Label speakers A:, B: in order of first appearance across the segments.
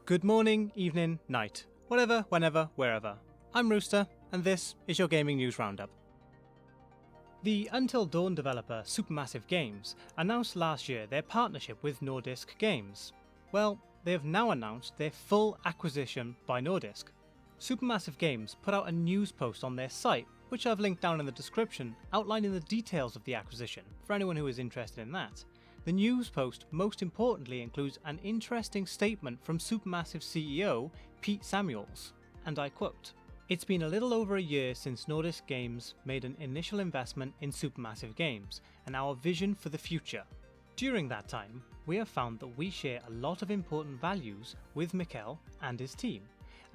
A: Good morning, evening, night, whatever, whenever, wherever. I'm Rooster, and this is your Gaming News Roundup. The Until Dawn developer Supermassive Games announced last year their partnership with Nordisk Games. Well, they have now announced their full acquisition by Nordisk. Supermassive Games put out a news post on their site, which I've linked down in the description, outlining the details of the acquisition for anyone who is interested in that. The news post most importantly includes an interesting statement from Supermassive CEO Pete Samuels, and I quote, "It's been a little over a year since Nordisk Games made an initial investment in Supermassive Games and our vision for the future. During that time, we have found that we share a lot of important values with Mikkel and his team,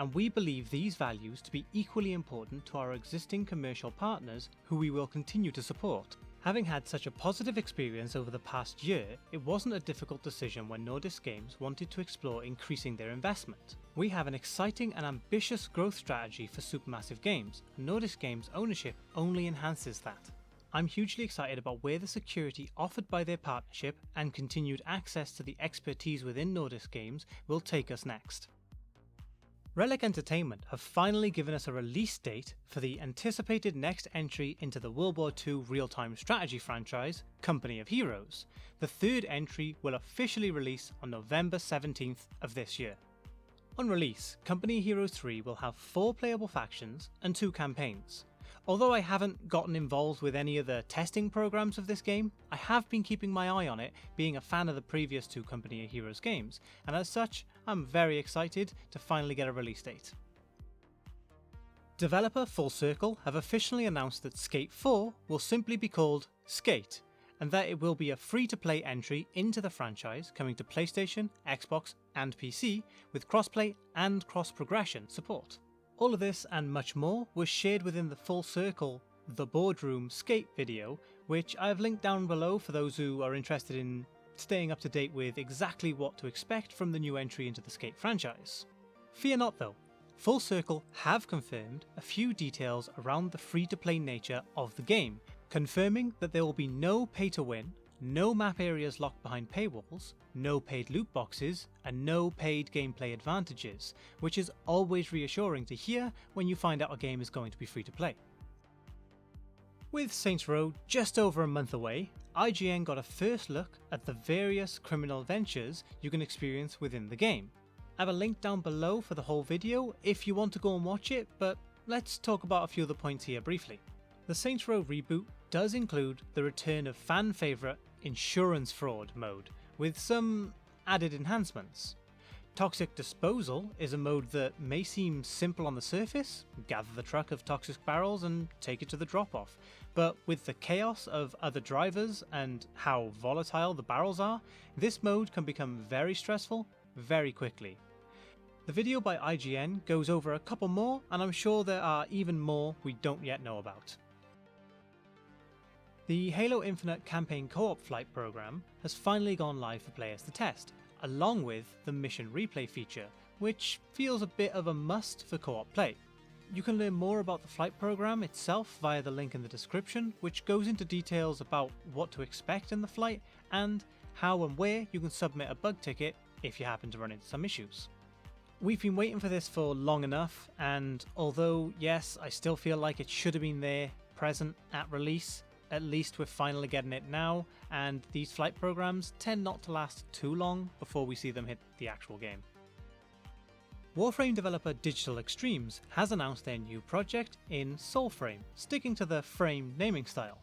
A: and we believe these values to be equally important to our existing commercial partners who we will continue to support. Having had such a positive experience over the past year, it wasn't a difficult decision when Nordisk Games wanted to explore increasing their investment. We have an exciting and ambitious growth strategy for Supermassive Games, and Nordisk Games ownership only enhances that. I'm hugely excited about where the security offered by their partnership and continued access to the expertise within Nordisk Games will take us next." Relic Entertainment have finally given us a release date for the anticipated next entry into the World War II real-time strategy franchise, Company of Heroes. The third entry will officially release on November 17th of this year. On release, Company of Heroes 3 will have 4 playable factions and 2 campaigns. Although I haven't gotten involved with any of the testing programs of this game, I have been keeping my eye on it, being a fan of the previous 2 Company of Heroes games, and as such, I'm very excited to finally get a release date. Developer Full Circle have officially announced that Skate 4 will simply be called Skate, and that it will be a free-to-play entry into the franchise coming to PlayStation, Xbox and PC with crossplay and cross-progression support. All of this and much more was shared within the Full Circle The Boardroom Skate video, which I have linked down below for those who are interested in staying up to date with exactly what to expect from the new entry into the Skate franchise. Fear not though, Full Circle have confirmed a few details around the free-to-play nature of the game, confirming that there will be no pay-to-win, no map areas locked behind paywalls, no paid loot boxes, and no paid gameplay advantages, which is always reassuring to hear when you find out a game is going to be free to play. With Saints Row just over a month away, IGN got a first look at the various criminal ventures you can experience within the game. I have a link down below for the whole video if you want to go and watch it, but let's talk about a few of the points here briefly. The Saints Row reboot does include the return of fan favourite insurance fraud mode, with some added enhancements. Toxic Disposal is a mode that may seem simple on the surface, gather the truck of toxic barrels and take it to the drop-off, but with the chaos of other drivers and how volatile the barrels are, this mode can become very stressful very quickly. The video by IGN goes over a couple more, and I'm sure there are even more we don't yet know about. The Halo Infinite campaign co-op flight program has finally gone live for players to test, along with the mission replay feature, which feels a bit of a must for co-op play. You can learn more about the flight program itself via the link in the description, which goes into details about what to expect in the flight and how and where you can submit a bug ticket if you happen to run into some issues. We've been waiting for this for long enough, and although yes, I still feel like it should have been there, present at release, at least we're finally getting it now, and these flight programs tend not to last too long before we see them hit the actual game. Warframe developer Digital Extremes has announced their new project in Soulframe, sticking to the Frame naming style.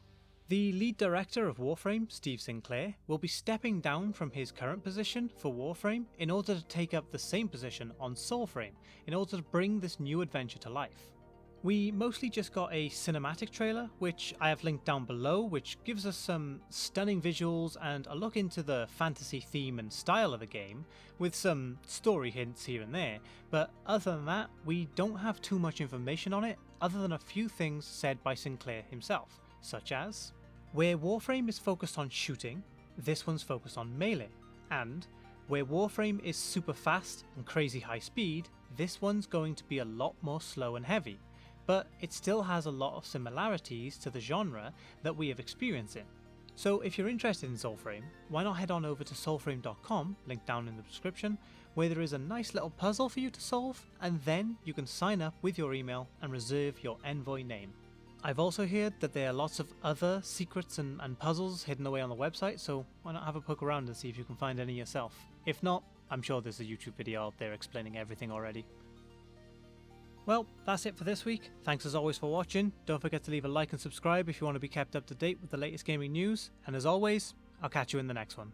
A: The lead director of Warframe, Steve Sinclair, will be stepping down from his current position for Warframe in order to take up the same position on Soulframe in order to bring this new adventure to life. We mostly just got a cinematic trailer, which I have linked down below, which gives us some stunning visuals and a look into the fantasy theme and style of the game, with some story hints here and there, but other than that, we don't have too much information on it, other than a few things said by Sinclair himself, such as, where Warframe is focused on shooting, this one's focused on melee, and where Warframe is super fast and crazy high speed, this one's going to be a lot more slow and heavy, but it still has a lot of similarities to the genre that we have experienced in. So if you're interested in Soulframe, why not head on over to soulframe.com, linked down in the description, where there is a nice little puzzle for you to solve, and then you can sign up with your email and reserve your envoy name. I've also heard that there are lots of other secrets and puzzles hidden away on the website, so why not have a poke around and see if you can find any yourself. If not, I'm sure there's a YouTube video out there explaining everything already. Well, that's it for this week. Thanks as always for watching. Don't forget to leave a like and subscribe if you want to be kept up to date with the latest gaming news, and as always, I'll catch you in the next one.